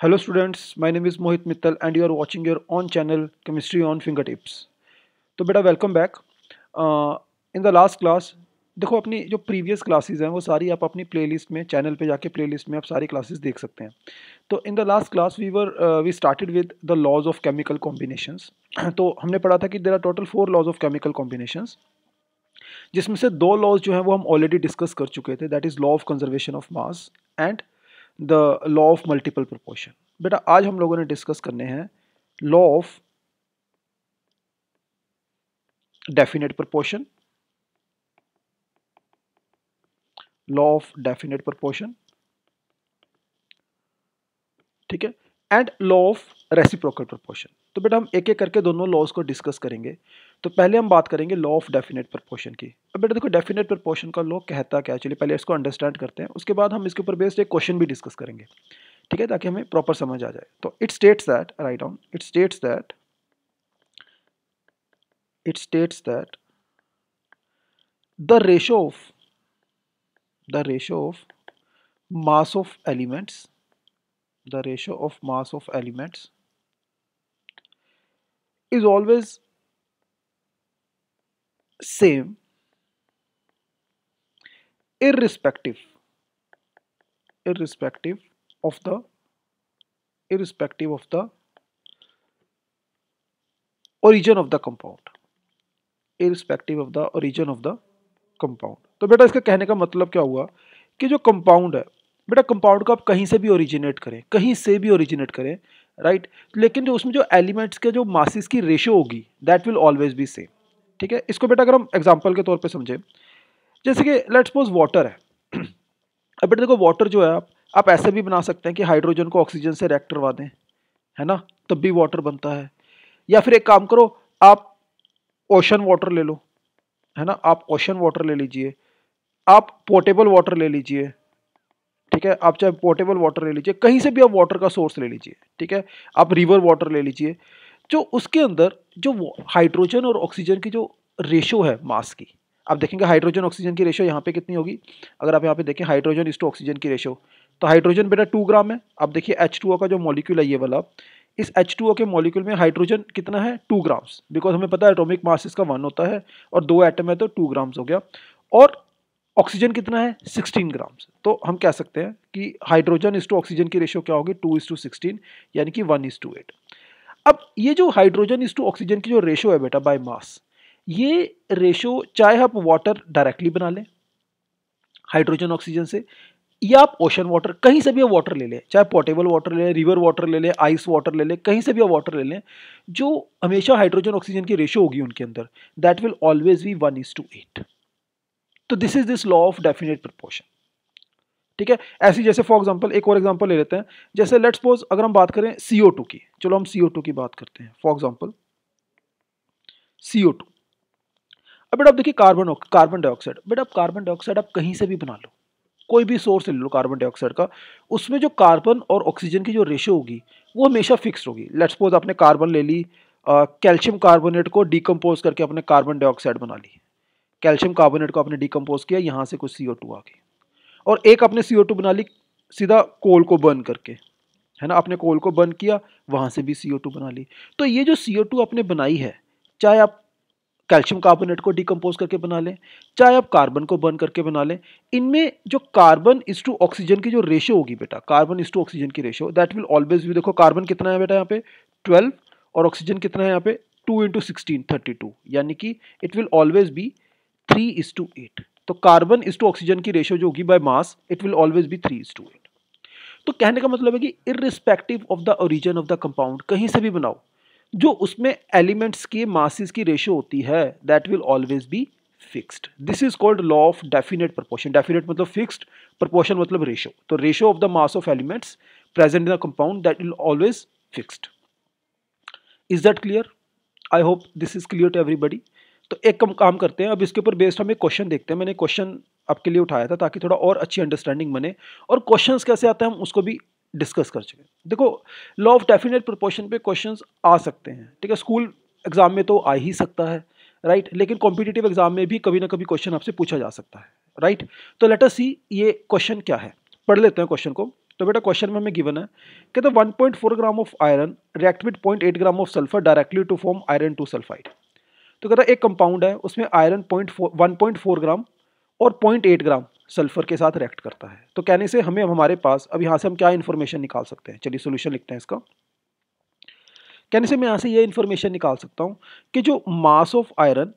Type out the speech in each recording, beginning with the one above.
Hello students, my name is Mohit Mittal and you are watching your own channel Chemistry on Fingertips। तो बेटा welcome back. In the last class देखो अपनी जो previous classes हैं वो सारी आप अपनी प्लेलिस्ट में चैनल पे जाके प्लेलिस्ट में आप सारी क्लासेस देख सकते हैं। तो in the last class we started with the laws of chemical combinations. तो हमने पढ़ा था कि there are total 4 laws of chemical combinations, जिसमें से 2 लॉज जो हैं वो हम ऑलरेडी डिस्कस कर चुके थे, that is law of conservation of mass and the law of multiple proportion. बेटा आज हम लोगों ने डिस्कस करने हैं law of definite proportion, law of definite proportion, ठीक है, and law of reciprocal proportion. तो बेटा हम एक एक करके दोनों लॉज को डिस्कस करेंगे। तो पहले हम बात करेंगे लॉ ऑफ डेफिनेट प्रोपोर्शन की। अब बेटा देखो डेफिनेट प्रोपोर्शन का लॉ कहता क्या है, चलिए पहले इसको अंडरस्टैंड करते हैं, उसके बाद हम इसके ऊपर बेस्ड एक क्वेश्चन भी डिस्कस करेंगे, ठीक है, ताकि हमें प्रॉपर समझ आ जाए। तो it states that, write down, it states that the ratio of mass of elements, the ratio of mass of elements is always same irrespective of the origin of the compound, irrespective of the origin of the compound। तो बेटा इसका कहने का मतलब क्या हुआ कि जो कंपाउंड है, बेटा कंपाउंड को आप कहीं से भी ओरिजिनेट करें, कहीं से भी ओरिजिनेट करें, राइट, लेकिन जो उसमें जो एलिमेंट्स के जो मासेस की रेशियो होगी that will always B same, ठीक है। इसको बेटा अगर हम एग्जांपल के तौर पे समझें, जैसे कि लेट्स सपोज वाटर है। अब बेटा देखो वाटर जो है आप ऐसे भी बना सकते हैं कि हाइड्रोजन को ऑक्सीजन से रिएक्ट करवा दें, है ना, तब भी वाटर बनता है। या फिर एक काम करो, आप ओशन वाटर ले लो, है ना, आप ओशन वाटर ले लीजिए, आप पोर्टेबल वाटर ले लीजिए, ठीक है, आप चाहे पोर्टेबल वाटर ले लीजिए, कहीं से भी आप वाटर का सोर्स ले लीजिए, ठीक है, आप रिवर वाटर ले लीजिए, जो उसके अंदर जो हाइड्रोजन और ऑक्सीजन की जो रेशो है मास की, आप देखेंगे हाइड्रोजन ऑक्सीजन की रेशो यहाँ पे कितनी होगी। अगर आप यहाँ पे देखें हाइड्रोजन इस टू ऑक्सीजन की रेशो, तो हाइड्रोजन बेटा 2 ग्राम है। आप देखिए H2O का जो मॉलिक्यूल है ये वाला, इस H2O के मॉलिक्यूल में हाइड्रोजन कितना है, 2 ग्राम्स, बिकॉज हमें पता है एटॉमिक मास इसका 1 होता है और 2 एटम है तो 2 ग्राम्स हो गया। और ऑक्सीजन कितना है, 16 ग्राम्स। तो हम कह सकते हैं कि हाइड्रोजन इस टू ऑक्सीजन की रेशो क्या होगी, 2:16, यानी कि 1:8। अब ये जो हाइड्रोजन इस टू ऑक्सीजन की जो रेशो है बेटा बाय मास, ये रेशो चाहे आप वाटर डायरेक्टली बना लें हाइड्रोजन ऑक्सीजन से, या आप ओशन वाटर, कहीं से भी आप वाटर ले लें, चाहे पोर्टेबल वाटर ले लें, रिवर वाटर ले लें, आइस वाटर ले लें, कहीं से भी आप वाटर ले लें, जो हमेशा हाइड्रोजन ऑक्सीजन की रेशो होगी उनके अंदर, दैट विल ऑलवेज बी 1:8। तो this is this law of definite proportion, ठीक है। ऐसी जैसे फॉर एग्जांपल एक और एग्जांपल ले लेते हैं, जैसे लेट्स सपोज अगर हम बात करें CO2 की, चलो हम CO2 की बात करते हैं, फॉर एग्जांपल CO2। अब बेटा आप देखिए कार्बन डाइऑक्साइड, बेटा आप कार्बन डाइऑक्साइड आप कहीं से भी बना लो, कोई भी सोर्स ले लो कार्बन डाइऑक्साइड का, उसमें जो कार्बन और ऑक्सीजन की जो रेशियो होगी वो हमेशा फिक्स्ड होगी। लेट्स सपोज आपने कार्बन ले ली, कैल्शियम कार्बोनेट को डिकम्पोज करके अपने कार्बन डाइऑक्साइड बना ली, कैल्शियम कार्बोनेट को आपने डिकम्पोज किया, यहाँ से कुछ CO2 आ गई, और एक आपने CO2 बना ली सीधा कोल को बर्न करके, है ना, आपने कोल को बर्न किया, वहाँ से भी CO2 बना ली। तो ये जो CO2 आपने बनाई है, चाहे आप कैल्शियम कार्बोनेट को डिकम्पोज करके बना लें, चाहे आप कार्बन को बर्न करके बना लें, इनमें जो कार्बन इज टू ऑक्सीजन की जो रेशियो होगी बेटा, कार्बन इज टू ऑक्सीजन की रेशियो, दैट विल ऑलवेज भी, देखो कार्बन कितना है बेटा यहाँ पे 12, और ऑक्सीजन कितना है यहाँ पे 2 × 16 32, यानी कि इट विल ऑलवेज बी 3:8। तो कार्बन इज टू ऑक्सीजन की रेशियो जो होगी by mass, it will always B 3:8। तो कहने का मतलब है कि irrespective of the origin of the compound, कहीं से भी बनाओ, जो उसमें एलिमेंट्स की मासेस की रेशियो होती है that will always be fixed. This is called law of definite proportion. Definite मतलब फिक्स्ड, प्रोपोर्शन मतलब रेशियो, तो ratio of the mass of elements present in the compound that will always fixed. Is that clear? I hope this is clear to everybody. तो एक काम करते हैं, अब इसके ऊपर बेस्ड हम एक क्वेश्चन देखते हैं। मैंने क्वेश्चन आपके लिए उठाया था ताकि थोड़ा और अच्छी अंडरस्टैंडिंग बने, और क्वेश्चंस कैसे आते हैं हम उसको भी डिस्कस कर चुके। देखो लॉ ऑफ डेफिनेट प्रोपोर्शन पे क्वेश्चंस आ सकते हैं, ठीक है, स्कूल एग्जाम में तो आ ही सकता है, राइट, लेकिन कॉम्पिटिटिव एग्जाम में भी कभी ना कभी क्वेश्चन आपसे पूछा जा सकता है, राइट। तो लेट अस सी ये क्वेश्चन क्या है, पढ़ लेते हैं क्वेश्चन को। तो बेटा क्वेश्चन में हमें गिवन है कि the 1.4 gram of iron react with 0.8 gram of sulphur directly to form iron 2 sulphide. तो कहता है एक कंपाउंड है उसमें आयरन 1.4 ग्राम और 0.8 ग्राम सल्फर के साथ रिएक्ट करता है। तो कहने से हमें हमारे पास अब यहाँ से हम क्या इन्फॉर्मेशन निकाल सकते हैं, चलिए सोल्यूशन लिखते हैं इसका। कहने से मैं यहाँ से ये इन्फॉर्मेशन निकाल सकता हूँ कि जो mass of iron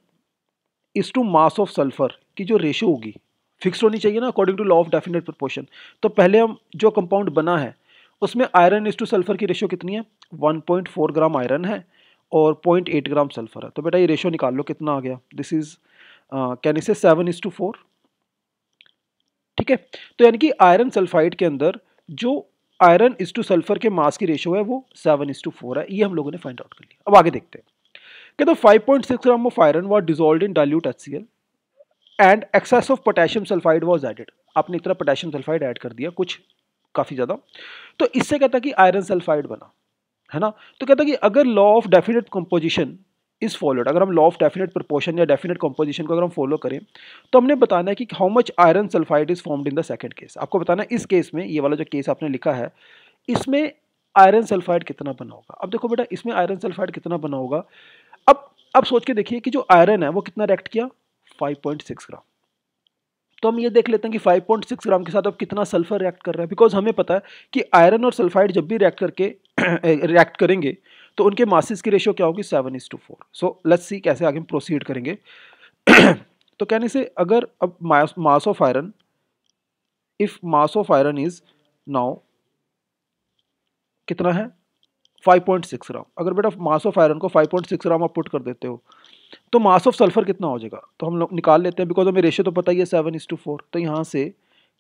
is to mass of sulphur की जो रेशो होगी फिक्स होनी चाहिए ना, according to law of definite proportion. तो पहले हम जो कंपाउंड बना है उसमें आयरन इज टू सल्फर की रेशो कितनी है, 1.4 ग्राम आयरन है और 0.8 ग्राम सल्फर है। तो बेटा ये रेशो निकाल लो कितना आ गया, दिस इज कहने से 7:4। ठीक है, तो यानी कि आयरन सल्फाइड के अंदर जो आयरन इज टू सल्फर के मास की रेशो है वो 7:4 है। ये हम लोगों ने फाइंड आउट कर लिया। अब आगे देखते हैं कि तो 5.6 gram of iron was dissolved in dilute HCl and excess of potassium sulphide was added. आपने इतना पोटेशियम सल्फाइड ऐड कर दिया, कुछ काफी ज्यादा। तो इससे कहता कि आयरन सल्फाइड बना, है ना। तो कहता कि अगर law of definite composition is followed, अगर हम लॉ ऑफ डेफिनेट प्रोपोर्शन या डेफिनेट कंपोजिशन को अगर हम फॉलो करें तो हमने बताना है कि how much iron sulphide is formed in the second case. आपको बताना है इस केस में, ये वाला जो केस आपने लिखा है इसमें आयरन सल्फाइड कितना बना होगा। अब देखो बेटा इसमें आयरन सल्फाइड कितना बना होगा, अब सोच के देखिए कि जो आयरन है वो कितना रिएक्ट किया, 5.6 ग्राम। तो हम ये देख लेते हैं कि 5.6 ग्राम के साथ अब कितना सल्फर रिएक्ट कर रहा है, बिकॉज हमें पता है कि आयरन और सल्फाइड जब भी रिएक्ट करके रिएक्ट करेंगे तो उनके मासेस की रेशियो क्या होगी, 7:4। सो लेट्स सी कैसे आगे हम प्रोसीड करेंगे। तो कहने से अगर अब मास of iron, if mass of iron is now कितना है 5.6 ग्राम, अगर बेटा मास ऑफ आयरन को 5.6 ग्राम आप पुट कर देते हो तो मास ऑफ सल्फर कितना हो जाएगा, तो हम लोग निकाल लेते हैं बिकॉज हमें रेशियो तो पता ही है 7:4। तो यहाँ से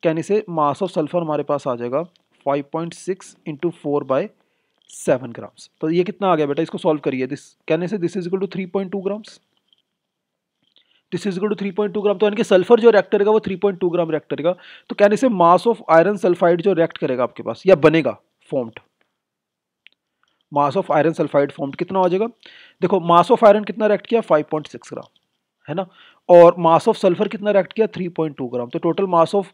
कहने से मास ऑफ सल्फर हमारे पास आ जाएगा 5.6 इंटू 4/7 ग्राम्स। तो ये कितना आ गया बेटा, इसको सॉल्व करिए। दिस कहने से this is equal to 3.2 grams, this is equal to 3.2 gram. तो यानी कि सल्फर जो रिएक्ट करेगा वो 3.2 ग्राम रिएक्ट करेगा। तो कहने से मास ऑफ आयरन सल्फाइड जो रिएक्ट करेगा आपके पास या बनेगा formed, mass of iron sulphide formed कितना हो जाएगा। देखो मास ऑफ आयरन कितना रिएक्ट किया, 5.6 ग्राम, है ना, और मास ऑफ सल्फर कितना रिएक्ट किया, 3.2 ग्राम। तो total mass of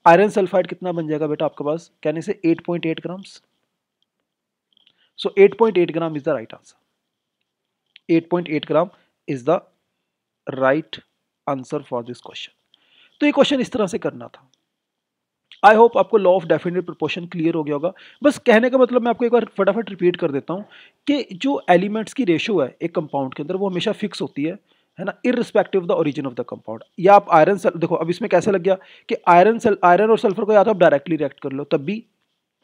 iron sulphide कितना बन जाएगा बेटा आपके पास, कहने से 8.8 grams. So 8.8 gram is the right answer. 8.8 gram is the right answer for this question. तो ये क्वेश्चन इस तरह से करना था। आई होप आपको law of definite proportion clear हो गया होगा। बस कहने का मतलब मैं आपको एक बार फटाफट रिपीट कर देता हूँ कि जो एलिमेंट्स की रेशियो है एक कंपाउंड के अंदर वो हमेशा फिक्स होती है ना, irrespective of the origin of the compound. या आप आयरन देखो अब इसमें कैसे लग गया कि आयरन और सल्फर को या तो आप डायरेक्टली रिएक्ट कर लो तब भी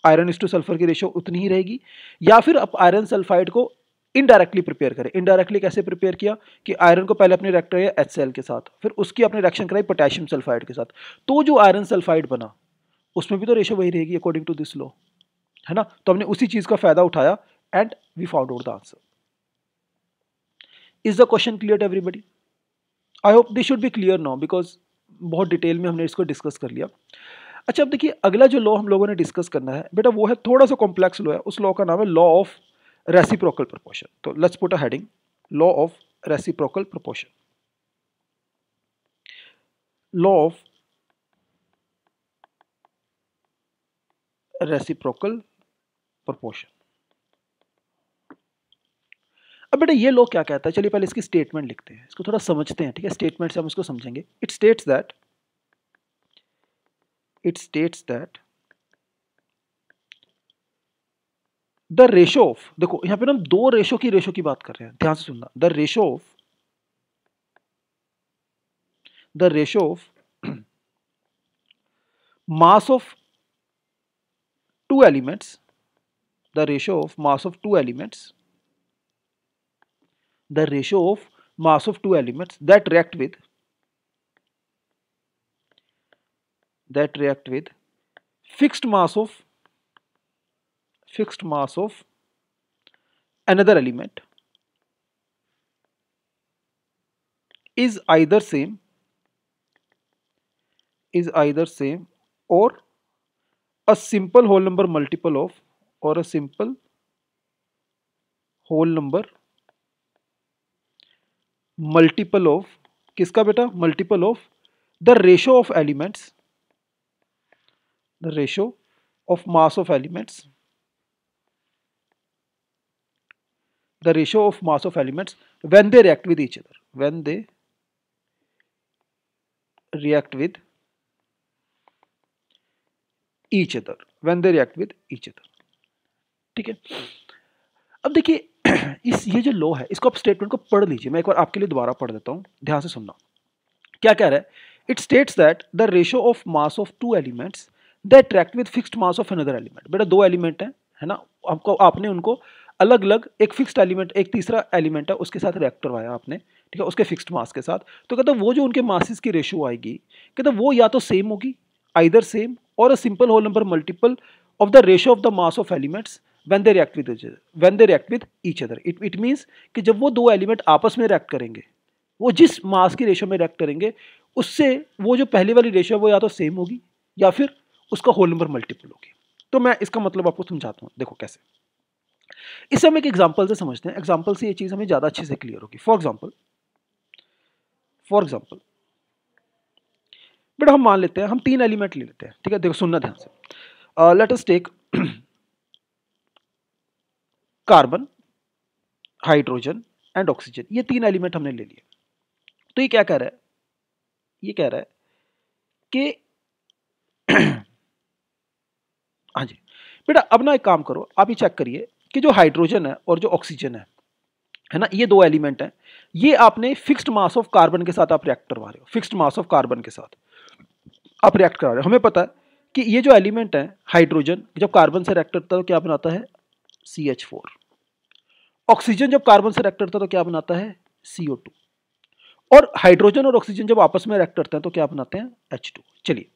आयरन इज टू सल्फर की रेशियो उतनी ही रहेगी, या फिर आप आयरन सल्फाइड को इनडायरेक्टली प्रिपेयर करें। इनडायरेक्टली कैसे प्रिपेयर किया कि आयरन को पहले अपने रिएक्ट कराया HCl के साथ, फिर उसकी अपने रिएक्शन कराई पोटेशियम सल्फाइड के साथ, तो जो आयरन सल्फाइड बना उसमें भी तो रेशियो वही रहेगी अकॉर्डिंग टू दिस लॉ, है ना। तो हमने उसी चीज का फायदा उठाया and we found out the answer. Is the question clear to everybody? I hope this should be clear now because बहुत डिटेल में हमने इसको डिस्कस कर लिया। अच्छा अब देखिए अगला जो लॉ हम लोगों ने डिस्कस करना है बेटा वो है थोड़ा सा कॉम्प्लेक्स लॉ है, उस लॉ का नाम है लॉ ऑफ रेसिप्रोकल प्रोपोर्शन। तो let's put a heading, law of reciprocal proportion. Law of reciprocal proportion. अब बेटा ये लॉ क्या कहता है, चलिए पहले इसकी स्टेटमेंट लिखते हैं, इसको थोड़ा समझते हैं, ठीक है। स्टेटमेंट से हम इसको समझेंगे। It states that the ratio of, देखो यहां पे ना हम दो रेशो की बात कर रहे हैं, ध्यान से सुनना। The ratio of mass of two elements, the ratio of mass of two elements, the ratio of mass of two elements that react with fixed mass of another element is either same or a simple whole number multiple of, or a simple whole number multiple of, किसका बेटा, multiple of the ratio of elements of mass of elements, the ratio of mass of elements when they react with each other, when they react with each other, when they react with each other. ठीक है, अब देखिए इस ये जो law है इसको आप स्टेटमेंट को पढ़ लीजिए, मैं एक बार आपके लिए दोबारा पढ़ देता हूं, ध्यान से सुनना। क्या कह रहा है? It states that the ratio of mass of two elements that react with fixed mass of another element. बेटा दो एलिमेंट है ना, आपको आपने उनको अलग अलग, एक फिक्स्ड एलिमेंट एक तीसरा एलिमेंट है उसके साथ रिएक्ट करवाया आपने, ठीक है, उसके फिक्स्ड मास के साथ। तो कहता वो जो उनके मासेस की रेशियो आएगी, कहता वो या तो सेम होगी, either same or a simple whole number multiple of the ratio of the mass of elements when they react with each other, when they react with each other, it means कि जब वो दो element आपस में react करेंगे, वो जिस मास की रेशियो में रिएक्ट करेंगे उससे वो जो पहली वाली रेशियो है वो या तो सेम होगी या फिर उसका होल नंबर मल्टीपल होगी। तो मैं इसका मतलब आपको समझाता हूँ, देखो कैसे। इसे हम एक एग्जांपल से समझते हैं, एग्जांपल से ये चीज हमें ज्यादा अच्छे से क्लियर होगी। फॉर एग्जांपल बेटा हम मान लेते हैं, हम तीन एलिमेंट ले लेते हैं, ठीक है, देखो सुनना ध्यान से। Let us take carbon, hydrogen and oxygen, ये तीन एलिमेंट हमने ले लिए। तो ये क्या कह रहा है? ये कह रहा है कि हाँ जी बेटा, अब ना एक काम करो, आप ये चेक करिए कि जो हाइड्रोजन है और जो ऑक्सीजन है ना, ये दो एलिमेंट हैं, ये आपने फिक्स्ड मास ऑफ कार्बन के साथ आप रिएक्ट करवा रहे हो, फिक्स्ड मास ऑफ कार्बन के साथ आप रिएक्ट करा रहे हो। हमें पता है कि ये जो एलिमेंट है हाइड्रोजन, जब कार्बन से रिएक्ट करता है तो क्या बनाता है? CH4। ऑक्सीजन जब कार्बन से रिएक्ट करता है तो क्या बनाता है? CO2। और हाइड्रोजन और ऑक्सीजन जब आपस में रिएक्ट करते हैं तो क्या बनाते हैं? H2। चलिए,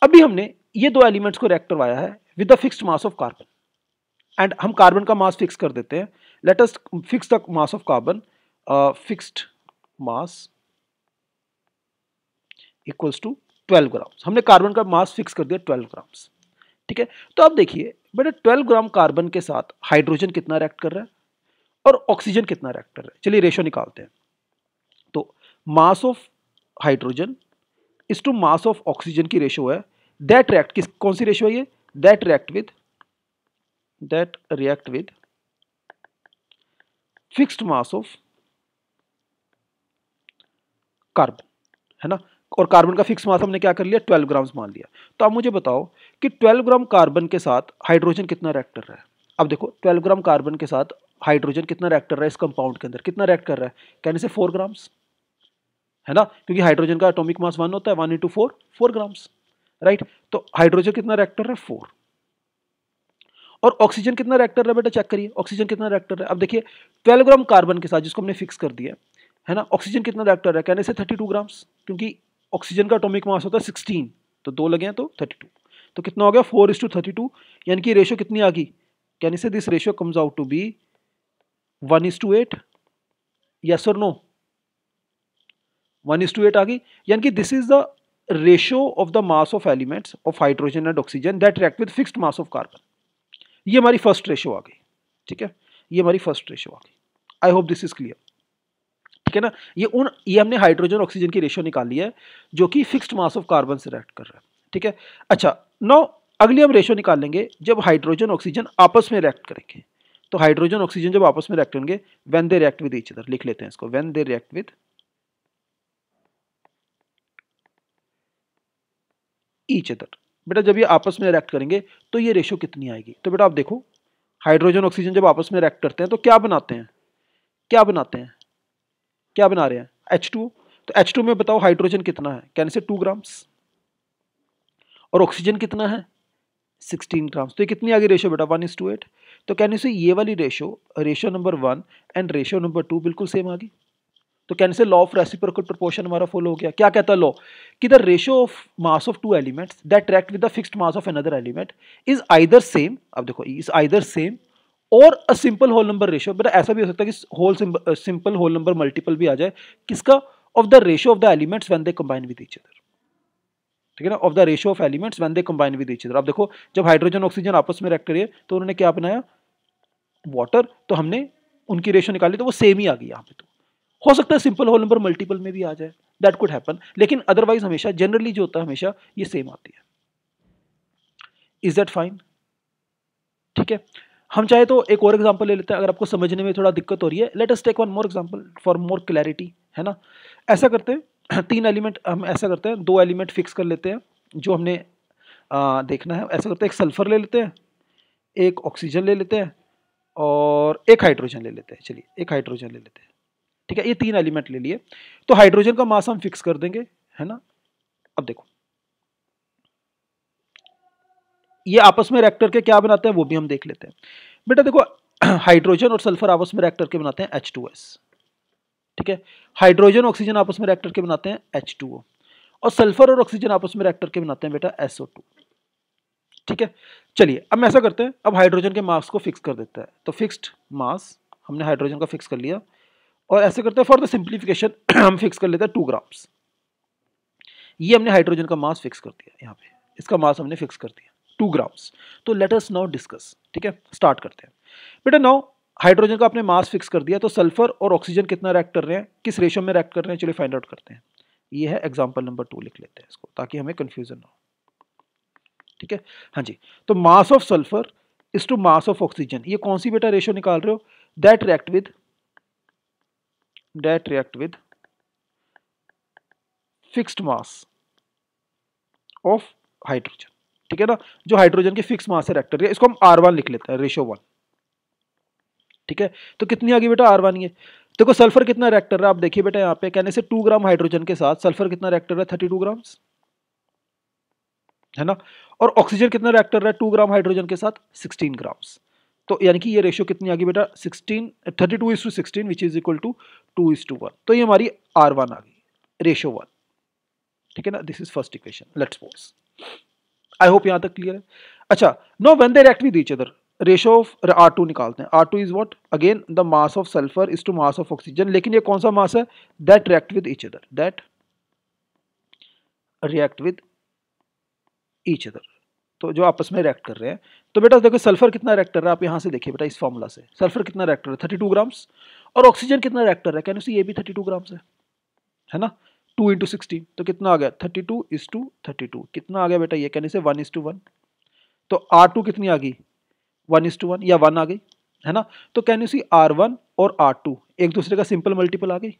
अभी हमने ये दो एलिमेंट्स को रिएक्ट करवाया है with the fixed mass of carbon, and हम कार्बन का मास फिक्स कर देते हैं। Let us fix the mass of carbon, fixed mass equals to 12 grams. हमने कार्बन का मास फिक्स कर दिया 12 ग्राम्स, ठीक है। तो अब देखिए बेटा 12 ग्राम कार्बन के साथ हाइड्रोजन कितना रिएक्ट कर रहा है और ऑक्सीजन कितना रिएक्ट कर रहा है। चलिए रेशियो निकालते हैं। तो mass of hydrogen is to mass of oxygen की रेशियो है, दैट रिएक्ट, किस कौन सी रेशियो है ये? That react with fixed mass of carbon, है ना। और कार्बन का फिक्स मास हमने क्या कर लिया? 12 ग्राम्स मान लिया। तो अब मुझे बताओ कि 12 ग्राम कार्बन के साथ हाइड्रोजन कितना रिएक्ट कर रहा है। अब देखो 12 ग्राम कार्बन के साथ हाइड्रोजन कितना रिएक्ट कर रहा है इस कंपाउंड के अंदर, कितना रिएक्ट कर रहा है? कहने से 4 ग्राम्स, है ना, क्योंकि हाइड्रोजन का एटॉमिक मास 1 होता है, 1 × 4 4 ग्राम्स, राइट। तो हाइड्रोजन कितना रिएक्ट कर रहा है? 4। और ऑक्सीजन कितना रिएक्ट कर रहा है बेटा? चेक करिए ऑक्सीजन कितना रिएक्ट कर रहा है। अब देखिए 12 ग्राम कार्बन के साथ जिसको हमने फिक्स कर दिया है ना, ऑक्सीजन कितना रिएक्ट कर रहा है? कहने से 32 ग्राम्स, क्योंकि ऑक्सीजन का एटॉमिक मास होता है 16, तो 2 लगे हैं तो 32। तो कितना हो गया? 4:32, यानी कि रेशियो कितनी आ गई? कहने से this ratio comes out to be 1:8। Yes or no? 1:8 आ गई, यानी कि this is the ratio of the mass of elements of hydrogen and oxygen that react with fixed mass of carbon. ये हमारी फर्स्ट रेशियो आ गई, ठीक है, ये हमारी फर्स्ट रेशियो आ गई। आई होप दिस इज क्लियर, ठीक है ना। ये हमने हाइड्रोजन ऑक्सीजन की रेशियो निकाली है जो कि फिक्स्ड मास ऑफ कार्बन से रिएक्ट कर रहा है, ठीक है। अच्छा, नाउ अगली हम रेशियो निकाल लेंगे जब हाइड्रोजन ऑक्सीजन आपस में रिएक्ट करेंगे। तो हाइड्रोजन ऑक्सीजन जब आपस में रिएक्ट करेंगे, when they react with each other, लिख लेते हैं इसको, when they react with each other. बेटा जब ये आपस में रिएक्ट करेंगे तो ये रेशियो कितनी आएगी? तो बेटा आप देखो हाइड्रोजन ऑक्सीजन जब आपस में रिएक्ट करते हैं तो क्या बनाते हैं? क्या बनाते हैं? क्या बना रहे हैं? H2। तो H2 में बताओ हाइड्रोजन कितना है? कहने से 2 ग्राम्स, और ऑक्सीजन कितना है? 16 ग्राम्स। तो ये कितनी आ गई रेशियो बेटा? 1:8। तो कहने से ये वाली ratio number 1 and ratio number 2 बिल्कुल सेम आ गई। तो कहने से लॉ ऑफ रेसिप्रोकल प्रोपोर्शन हमारा फॉलो हो गया। क्या कहता है लॉ? कि the ratio of mass of two elements that react with the fixed mass of another element is either same, अब देखो is either same or a simple whole number ratio. बेटा ऐसा भी हो सकता है कि सिंपल होल नंबर मल्टीपल भी आ जाए, किसका? Of the ratio of the elements when they combine with each other, ठीक है ना, of the ratio of elements when they combine with each other. अब देखो जब हाइड्रोजन ऑक्सीजन आपस में रिएक्ट करिए तो उन्होंने क्या बनाया? वाटर। तो हमने उनकी रेशियो निकाली तो वो सेम ही आ गई यहाँ पे। तो हो सकता है सिंपल होल नंबर मल्टीपल में भी आ जाए, दैट कुड हैपन, लेकिन अदरवाइज हमेशा जनरली जो होता है हमेशा ये सेम आती है। Is that fine? ठीक है, हम चाहे तो एक और एग्जांपल ले लेते हैं, अगर आपको समझने में थोड़ा दिक्कत हो रही है। Let us take one more example for more clarity, है ना। ऐसा करते हैं 3 एलिमेंट, हम ऐसा करते हैं 2 एलिमेंट फिक्स कर लेते हैं जो हमने देखना है। ऐसा करते हैं, एक सल्फर ले लेते हैं, एक ऑक्सीजन ले लेते हैं और एक हाइड्रोजन ले लेते हैं। चलिए एक हाइड्रोजन ले लेते हैं, ठीक है, ये 3 एलिमेंट ले लिए। तो हाइड्रोजन का मास हम फिक्स कर देंगे, है ना। अब देखो ये आपस में रिएक्ट करके क्या बनाते हैं वो भी हम देख लेते हैं। बेटा देखो हाइड्रोजन और सल्फर आपस में रिएक्ट करके बनाते हैं H2S, ठीक है। हाइड्रोजन ऑक्सीजन आपस में रिएक्ट करके बनाते हैं H2O, और सल्फर और ऑक्सीजन आपस में रिएक्ट करके बनाते हैं बेटा SO2, ठीक है। चलिए अब ऐसा करते हैं, अब हाइड्रोजन के मास को फिक्स कर देता है। तो फिक्स्ड मास हमने हाइड्रोजन का फिक्स कर लिया, और ऐसे करते हैं फॉर द सिंप्लीफिकेशन हम फिक्स कर लेते हैं 2 ग्राम्स। ये हमने हाइड्रोजन का मास फिक्स कर दिया, यहाँ पे इसका मास हमने फिक्स कर दिया 2 ग्राम्स। तो लेट अस नाउ डिस्कस, ठीक है, स्टार्ट करते हैं। बेटा नाउ हाइड्रोजन का आपने मास फिक्स कर दिया, तो सल्फर और ऑक्सीजन कितना रिएक्ट कर रहे हैं, किस रेशियो में रिएक्ट कर रहे हैं, चलिए फाइंड आउट करते हैं। ये है एग्जांपल नंबर 2, लिख लेते हैं इसको ताकि हमें कंफ्यूजन ना हो, ठीक है। हाँ जी, तो mass of sulphur is to mass of oxygen, ये कौन सी बेटा रेशियो निकाल रहे हो, that react with fixed mass of hydrogen, ठीक है ना। जो हाइड्रोजन की फिक्स मास से रिएक्ट कर रही है, इसको हम R1 लिख लेते हैं, रेशियो 1, ठीक है। तो कितनी आ गई बेटा R1, ये देखो सल्फर कितना रिएक्ट कर रहा है, आप देखिए बेटा यहाँ पे कहने से 2 ग्राम हाइड्रोजन के साथ सल्फर कितना रिएक्ट कर रहा है, 32 ग्राम्स, है ना। और ऑक्सीजन कितना रिएक्ट कर रहा है 2 ग्राम हाइड्रोजन के साथ, 16 ग्राम्स। तो यानी कि ये रेशियो कितनी आ गई बेटा 32:16 विच इज इक्वल टू 2:1। तो ये हमारी R1 आ गई, रेशियो 1, ठीक है ना। This is first equation, let's suppose. I hope यहां तक क्लियर है। अच्छा, now when they react with each other, ratio of R2 निकालते हैं। R2 is what, again the mass of sulphur is to mass of oxygen, लेकिन ये कौन सा मास है, that react with each other, that react with each other, तो जो आपस में रिएक्ट कर रहे हैं। तो बेटा देखो सल्फर कितना रिएक्ट कर रहा है, आप यहां से देखिए बेटा इस फॉर्मूला से, सल्फर कितना रिएक्ट कर रहा है 32 ग्राम्स, और ऑक्सीजन कितना रिएक्ट कर रहा है, कैन यू सी, ये भी 32 ग्राम्स है ना। 2 × 16 तो कितना आ गया 32:32, कितना आ गया बेटा ये, कहने से 1:1। तो R2 कितनी आ गई 1:1 या 1 आ गई, है ना। तो कैन यू सी R1 और R2 एक दूसरे का सिंपल मल्टीपल आ गई,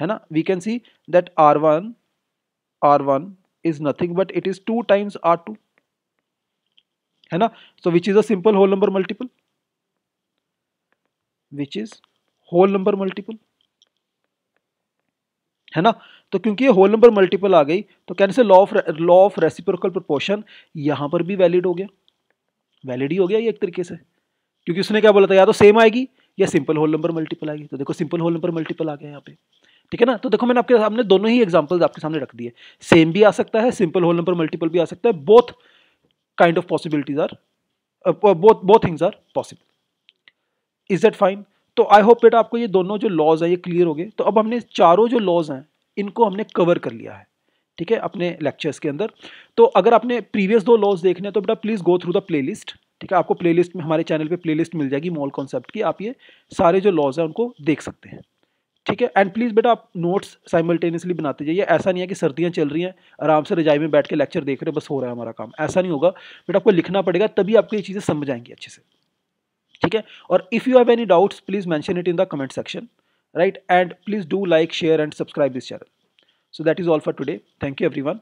है ना। We can see that R1 is nothing but it is 2 times R2, है ना। So which is a simple whole number multiple, which is whole number multiple, है ना। तो क्योंकि ये होल नंबर मल्टीपल आ गई, तो कहने से लॉ ऑफ रेसिप्रोकल प्रोपोर्शन यहां पर भी वैलिड हो गया, वैलिड ही हो गया ये एक तरीके से, क्योंकि उसने क्या बोला था, या तो सेम आएगी या सिंपल होल नंबर मल्टीपल आएगी। तो देखो सिंपल होल नंबर मल्टीपल आ गया यहाँ पे, ठीक है ना। तो देखो मैंने आपके सामने दोनों ही एग्जांपल्स आपके सामने रख दिए, सेम भी आ सकता है, सिंपल होल नंबर मल्टीपल भी आ सकता है, both kind of possibilities are, both things are possible. Is that fine. तो आई होप बेटा आपको ये दोनों जो लॉज है ये क्लियर हो गए। तो अब हमने चारों जो लॉज हैं इनको हमने कवर कर लिया है, ठीक है, अपने लेक्चर्स के अंदर। तो अगर आपने प्रीवियस 2 लॉज देखने हैं तो बेटा please go through the playlist, ठीक है। आपको प्लेलिस्ट में हमारे चैनल पे प्लेलिस्ट मिल जाएगी मोल कॉन्सेप्ट की, आप ये सारे जो लॉज हैं उनको देख सकते हैं, ठीक है। एंड प्लीज बेटा आप नोट्स साइमल्टेनियसली बनाते जाइए, ऐसा नहीं है कि सर्दियां चल रही हैं आराम से रजाई में बैठ के लेक्चर देख रहे हैं बस हो रहा है हमारा काम, ऐसा नहीं होगा बेटा। आपको लिखना पड़ेगा तभी आपको ये चीज़ें समझ आएंगी अच्छे से, ठीक है। और if you have any doubts please mention it in the comment section, right, and please do like share and subscribe this channel. So that is all for today. Thank you everyone.